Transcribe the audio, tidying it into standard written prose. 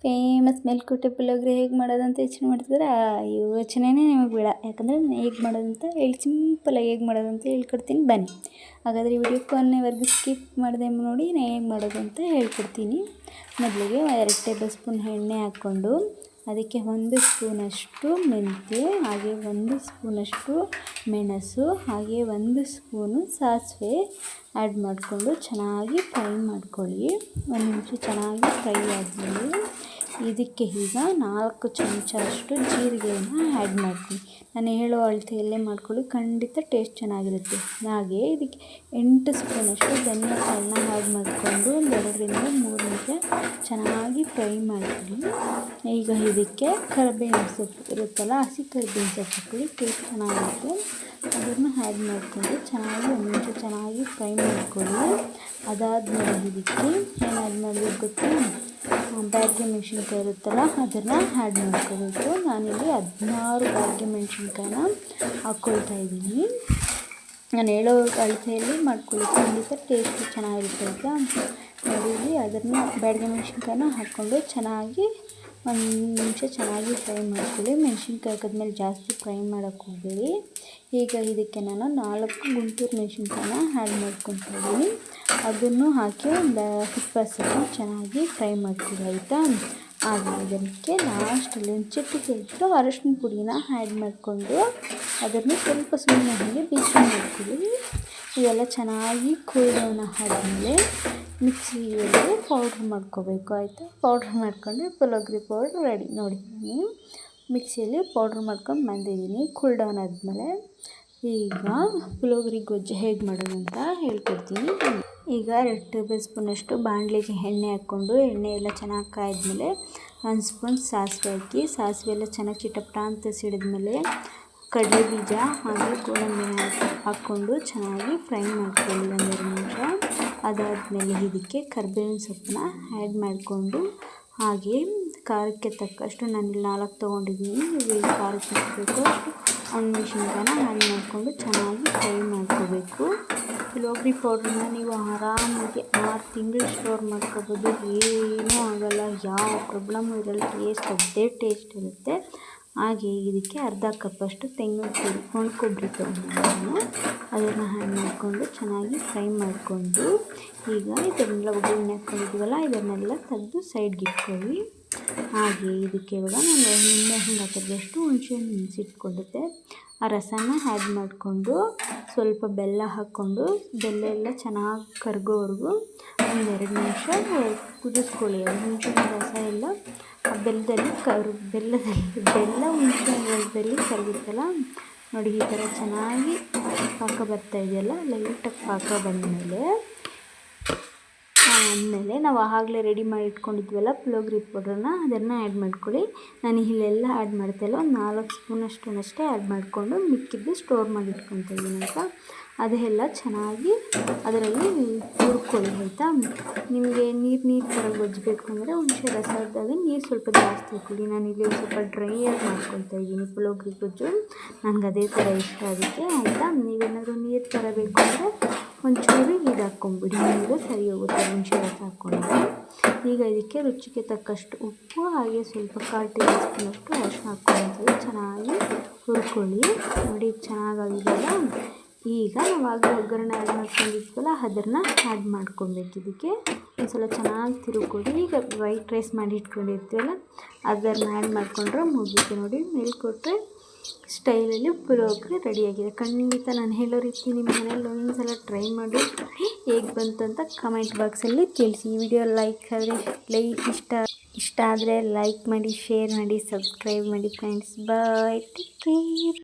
Famous Melkote puliyogare ಹೇಗೆ ಮಾಡೋದಂತ ಯೋಚನೆ ಮಾಡ್ತಿದ್ರೆ ಆ ಯೋಚನೆನೇ ನಿಮಗೆ ಬೇಡ. ಯಾಕಂದರೆ ಹೇಗೆ ಮಾಡೋದಂತ ಸಿಂಪಲಾಗಿ ಹೇಗೆ ಮಾಡೋದಂತ ಹೇಳ್ಕೊಡ್ತೀನಿ ಬನ್ನಿ. ಹಾಗಾದರೆ ಈ ವಿಡಿಯೋ ಕೊನೆವರೆಗೂ ಸ್ಕಿಪ್ ಮಾಡದೆ ನೋಡಿ ನಾನು ಹೇಗೆ ಮಾಡೋದು ಅಂತ ಹೇಳ್ಕೊಡ್ತೀನಿ. ಮೊದಲಿಗೆ 2 ಟೇಬಲ್ ಸ್ಪೂನ್ ಎಣ್ಣೆ ಹಾಕ್ಕೊಂಡು ಅದಕ್ಕೆ 1 ಸ್ಪೂನಷ್ಟು ಮೆಂತ್ಯ, ಹಾಗೆ 1 ಸ್ಪೂನಷ್ಟು ಮೆಣಸು, ಹಾಗೆ 1 ಸ್ಪೂನು ಸಾಸಿವೆ ಆ್ಯಡ್ ಮಾಡಿಕೊಂಡು ಚೆನ್ನಾಗಿ ಫ್ರೈ ಮಾಡ್ಕೊಳ್ಳಿ. 1 ನಿಮಿಷ ಚೆನ್ನಾಗಿ ಫ್ರೈ ಆದಮೇಲೆ ಇದಕ್ಕೆ ಈಗ 4 ಚಮಚ ಅಷ್ಟು ಜೀರಿಗೆಯನ್ನು ಆ್ಯಡ್ ಮಾಡ್ತೀನಿ. ನಾನು ಹೇಳೋ ಅಳತೆಯಲ್ಲೇ ಮಾಡ್ಕೊಳ್ಳಿ, ಖಂಡಿತ ಟೇಸ್ಟ್ ಚೆನ್ನಾಗಿರುತ್ತೆ. ಹಾಗೆ ಇದಕ್ಕೆ 8 ಸ್ಪೂನಷ್ಟು ಧನಿಯಾ ಕಾಳನ್ನ ಆ್ಯಡ್ ಮಾಡಿಕೊಂಡು 2 ರಿಂದ 3 ನಿಮಿಷ ಚೆನ್ನಾಗಿ ಫ್ರೈ ಮಾಡ್ಕೊಳ್ಳಿ. ಈಗ ಇದಕ್ಕೆ ಕರಿಬೇವಿನ ಸೊಪ್ಪು ಇರುತ್ತಲ್ಲ, ಹಸಿ ಕರಿಬೇವಿನ ಸೊಪ್ಪು ಹಾಕೊಳ್ಳಿ, ಟೇಸ್ಟ್ ಚೆನ್ನಾಗಿರುತ್ತೆ. ಅದನ್ನು ಆ್ಯಡ್ ಮಾಡಿಕೊಂಡು ಚೆನ್ನಾಗಿ 1 ನಿಮಿಷ ಚೆನ್ನಾಗಿ ಫ್ರೈ ಮಾಡ್ಕೊಳ್ಳಿ. ಅದಾದಮೇಲೆ ಇದಕ್ಕೆ ಏನು ಆ್ಯಡ್ ಮಾಡಬೇಕು ಗೊತ್ತಾ, ಬ್ಯಾಡಗಿ ಮೆಣಸಿನ್ಕಾಯಿ ಇರುತ್ತಲ್ಲ ಅದನ್ನು ಆ್ಯಡ್ ಮಾಡ್ಕೋಬೇಕು. ನಾನಿಲ್ಲಿ 16 ಬ್ಯಾಡಗಿ ಮೆಣಸಿನ್ಕಾಯಿನ ಹಾಕ್ಕೊಳ್ತಾ ಇದ್ದೀನಿ. ನಾನು ಹೇಳೋ ಅಳತೆಯಲ್ಲಿ ಮಾಡ್ಕೊಳ್ಳಿ, ಖಂಡಿತ ಟೇಸ್ಟ್ ಚೆನ್ನಾಗಿರುತ್ತೆ ಆಯಿತಾ. ನೋಡಿ ಅದನ್ನು ಬ್ಯಾಡಗಿ ಮೆಣಸಿನ್ಕಾಯಿನ ಹಾಕ್ಕೊಂಡು ಚೆನ್ನಾಗಿ 1 ನಿಮಿಷ ಚೆನ್ನಾಗಿ ಫ್ರೈ ಮಾಡ್ಕೊಳ್ಳಿ. ಮೆಣಸಿನ್ಕಾಯಿ ಹಾಕಿದ್ಮೇಲೆ ಜಾಸ್ತಿ ಫ್ರೈ ಮಾಡೋಕ್ಕೆ ಹೋಗಬೇಡಿ. ಈಗ ಇದಕ್ಕೆ ನಾನು 4 ಗುಂಟೂರು ಮೆಣಸಿನ್ಕಾಯಿನ ಆ್ಯಡ್ ಮಾಡ್ಕೊತಾ ಇದ್ದೀನಿ. ಅದನ್ನು ಹಾಕಿ ಒಂದು 20 ಸೆಕೆಂಡ್ ಚೆನ್ನಾಗಿ ಫ್ರೈ ಮಾಡ್ಕೊಳ್ಳಿ ಆಯಿತಾ. ಹಾಗೆ ಇದಕ್ಕೆ ಲಾಸ್ಟಲ್ಲಿ ಒಂದು ಚಿಟಿಕೆಯಷ್ಟು ಅರಶಿನ ಪುಡಿನ ಆ್ಯಡ್ ಮಾಡಿಕೊಂಡು ಅದನ್ನು ಸ್ವಲ್ಪ ಸುಮ್ಮನೆ ಹಾಗೆ ಬಿಸಿ ಮಾಡ್ಕೊಳ್ಳಿ. ಇದೆಲ್ಲ ಚೆನ್ನಾಗಿ ಕೂಲ್ ಡೌನ್ ಆದಮೇಲೆ ಮಿಕ್ಸಿಯಲ್ಲಿ ಪೌಡ್ರ್ ಮಾಡ್ಕೋಬೇಕು ಆಯಿತಾ. ಪೌಡ್ರ್ ಮಾಡ್ಕೊಂಡು ಪುಳಿಯೋಗರೆ ಪೌಡ್ರ್ ರೆಡಿ. ನೋಡಿ ನಾನು ಮಿಕ್ಸಿಯಲ್ಲಿ ಪೌಡ್ರ್ ಮಾಡ್ಕೊಂಡು ಬಂದಿದ್ದೀನಿ. ಕೂಲ್ ಡೌನ್ ಆದಮೇಲೆ ಈಗ ಪುಳಿಯೋಗರೆ ಗೊಜ್ಜು ಹೇಗೆ ಮಾಡೋದು ಅಂತ ಹೇಳ್ಕೊಡ್ತೀನಿ. ಈಗ 2 ಟೇಬಲ್ ಸ್ಪೂನಷ್ಟು ಬಾಣಲೆಗೆ ಎಣ್ಣೆ ಹಾಕ್ಕೊಂಡು ಎಣ್ಣೆ ಎಲ್ಲ ಚೆನ್ನಾಗಿ ಕಾಯ್ದ್ಮೇಲೆ 1 ಸ್ಪೂನ್ ಸಾಸಿವೆ ಹಾಕಿ, ಸಾಸಿವೆ ಎಲ್ಲ ಚೆನ್ನಾಗಿ ಚಿಟಪಟ ಅಂತ ಸಿಡಿದ್ಮೇಲೆ ಕಡಲೆ ಬೀಜ ಹಾಗೆ ಗೋಡಂಬಿ ಹಾಕ್ಕೊಂಡು ಚೆನ್ನಾಗಿ ಫ್ರೈ ಮಾಡ್ಕೊಳ್ಳಿ 1-2 ನಿಮಿಷ. ಅದಾದಮೇಲೆ ಇದಕ್ಕೆ ಕರಿಬೇವಿನ ಸೊಪ್ಪನ್ನ ಆ್ಯಡ್ ಮಾಡಿಕೊಂಡು ಹಾಗೆ ಖಾರಕ್ಕೆ ತಕ್ಕಷ್ಟು ನಾನಿಲ್ಲಿ 4 ತೊಗೊಂಡಿದ್ದೀನಿ. ಇದು ಖಾರಕ್ಕೆ ಹಾಕಬೇಕು ಅಷ್ಟು ಮೆಣಸಿನ್ಕಾಯಿನ ಆ್ಯಡ್ ಮಾಡಿಕೊಂಡು ಚೆನ್ನಾಗಿ ಫ್ರೈ ಮಾಡ್ಕೋಬೇಕು. ಪುಳಿಯೋಗರೆ ಪೌಡ್ರನ್ನ ನೀವು ಆರಾಮಾಗಿ 6 ತಿಂಗಳು ಸ್ಟೋರ್ ಮಾಡ್ಕೋಬೋದು, ಏನೂ ಆಗೋಲ್ಲ, ಯಾವ ಪ್ರಾಬ್ಲಮ್ಮು ಇರಲ್ಲ. ಟೇಸ್ಟ್ ಅದೇ ಟೇಸ್ಟ್ ಇರುತ್ತೆ. ಹಾಗೆ ಇದಕ್ಕೆ ಅರ್ಧ ಕಪ್ಪಷ್ಟು ತೆಂಗಿನ ತುರಿ ಒಣ ಕೊಬ್ಬರಿ ತೊಗೊಂಡಿದ್ದೀನಿ, ಅದನ್ನು ಆ್ಯಡ್ ಮಾಡಿಕೊಂಡು ಚೆನ್ನಾಗಿ ಫ್ರೈ ಮಾಡಿಕೊಂಡು ಈಗ ಇದನ್ನೆಲ್ಲ ಒಗ್ಗರಣೆ ಹಾಕ್ಕೊಂಡಿದ್ದೀವಲ್ಲ ಇದನ್ನೆಲ್ಲ ತೆಗೆದು ಸೈಡ್ಗೆ ಇಟ್ಕೊಳ್ಳಿ. ಹಾಗೆ ಇದಕ್ಕೆ ಇವಾಗ ನಾನು ನಿಂಬೆ ಹಣ್ಣು ಹಾಕಿದಷ್ಟು ಹುಣಸೆಹಣ್ಣು ನೆನೆಸಿಟ್ಕೊಂಡಿದ್ದೆ, ಆ ರಸನ ಆ್ಯಡ್ ಮಾಡಿಕೊಂಡು ಸ್ವಲ್ಪ ಬೆಲ್ಲ ಹಾಕ್ಕೊಂಡು ಬೆಲ್ಲ ಎಲ್ಲ ಚೆನ್ನಾಗಿ ಕರಗೋವರೆಗೂ 1-2 ನಿಮಿಷ ಕುದಿಸ್ಕೊಳ್ಳಿ. ಹುಣಸೆಹಣ್ಣು ರಸ ಎಲ್ಲ ಆ ಬೆಲ್ಲ ಹುಣಸೆಹಣ್ಣು ರಸದಲ್ಲಿ ಕರಗುತ್ತಲ್ಲ ನೋಡಿ, ಈ ಥರ ಚೆನ್ನಾಗಿ ಪಾಕ ಬರ್ತಾ ಇದೆಯಲ್ಲ, ಲೈಟಾಗಿ ಪಾಕ ಬಂದಮೇಲೆ ಆಮೇಲೆ ನಾವು ಆಗಲೇ ರೆಡಿ ಮಾಡಿ ಇಟ್ಕೊಂಡಿದ್ವಲ್ಲ ಪುಳಿಯೋಗರೆ ಪೌಡ್ರನ್ನ ಅದನ್ನು ಆ್ಯಡ್ ಮಾಡ್ಕೊಳ್ಳಿ. ನಾನು ಇಲ್ಲೆಲ್ಲ ಆ್ಯಡ್ ಮಾಡ್ತಾಯಿಲ್ಲ, 4 ಸ್ಪೂನಷ್ಟೇ ಆ್ಯಡ್ ಮಾಡಿಕೊಂಡು ಮಿಕ್ಕಿದ್ದು ಸ್ಟೋರ್ ಮಾಡಿ ಇಟ್ಕೊತಾ ಇದ್ದೀನಿ ಅಂತ. ಅದೆಲ್ಲ ಚೆನ್ನಾಗಿ ಅದರಲ್ಲಿ ಹುರ್ಕೊಳ್ಳಿ ಆಯಿತಾ. ನಿಮಗೆ ನೀರು ಥರ ಗೊಜ್ಜಬೇಕು ಅಂದರೆ ಹುಣಸೆ ರಸ ಇದ್ದಾಗ ನೀರು ಸ್ವಲ್ಪ ಜಾಸ್ತಿ ಹಾಕ್ಕೊಳ್ಳಿ. ನಾನಿಲ್ಲಿ ಸ್ವಲ್ಪ ಡ್ರೈಯಾಗಿ ಮಾಡ್ಕೊತಾ ಇದ್ದೀನಿ ಪುಳಿಯೋಗರೆ ಗೊಜ್ಜು, ನನಗೆ ಅದೇ ಥರ ಇಷ್ಟ ಅದಕ್ಕೆ ಆಯಿತಾ. ನೀವೇನಾದರೂ ನೀರು ಥರ ಬೇಕು ಅಂದರೆ ಒಂಚೂರು ಇದು ಹಾಕ್ಕೊಂಬಿಡಿ, ನೀರು ಸರಿ ಹೋಗುತ್ತೆ ಹುಣಸೆ ರಸ ಹಾಕ್ಕೊಂಡ್ರೆ. ಈಗ ಇದಕ್ಕೆ ರುಚಿಗೆ ತಕ್ಕಷ್ಟು ಉಪ್ಪು ಹಾಗೆ ಸ್ವಲ್ಪ 1/4 ಟೇಬಲ್ ಸ್ಪೂನಷ್ಟು ಅರಿಶಿನ ಹಾಕ್ಕೊಂಡು ಚೆನ್ನಾಗಿ ಹುರ್ಕೊಳ್ಳಿ. ನೋಡಿ ಚೆನ್ನಾಗಾಗಿದೆಯಲ್ಲ. ಈಗ ನಾವು ಆಗಲೇ ಒಗ್ಗರಣೆ ಆ್ಯಡ್ ಮಾಡ್ಕೊಂಡಿದ್ವಲ್ಲ ಅದನ್ನು ಆ್ಯಡ್ ಮಾಡ್ಕೊಬೇಕು. ಇದಕ್ಕೆ ಒಂದು ಸಲ ಚೆನ್ನಾಗಿ ತಿರುಗಿಕೊಡಿ. ಈಗ ವೈಟ್ ರೈಸ್ ಮಾಡಿ ಇಟ್ಕೊಂಡಿರ್ತೀವಲ್ಲ ಅದನ್ನು ಆ್ಯಡ್ ಮಾಡಿಕೊಂಡ್ರೆ ಮುಗಿತು. ನೋಡಿ ಮೇಲ್ಕೊಟ್ರೆ ಸ್ಟೈಲಲ್ಲಿ ಪುಳಿಯೋಗರೆ ರೆಡಿಯಾಗಿದೆ. ಖಂಡಿತ ನಾನು ಹೇಳೋ ರೀತಿ ನಿಮ್ಮ ಮನೇಲಿ ಒಂದ್ಸಲ ಟ್ರೈ ಮಾಡಿ ಹೇಗೆ ಬಂತು ಅಂತ ಕಮೆಂಟ್ ಬಾಕ್ಸಲ್ಲಿ ತಿಳಿಸಿ. ಈ ವಿಡಿಯೋ ಇಷ್ಟ ಆದರೆ ಲೈಕ್ ಮಾಡಿ, ಶೇರ್ ಮಾಡಿ, ಸಬ್ಸ್ಕ್ರೈಬ್ ಮಾಡಿ ಫ್ರೆಂಡ್ಸ್. ಬಾಯ್, ಟೇಕ್ ಕೇರ್.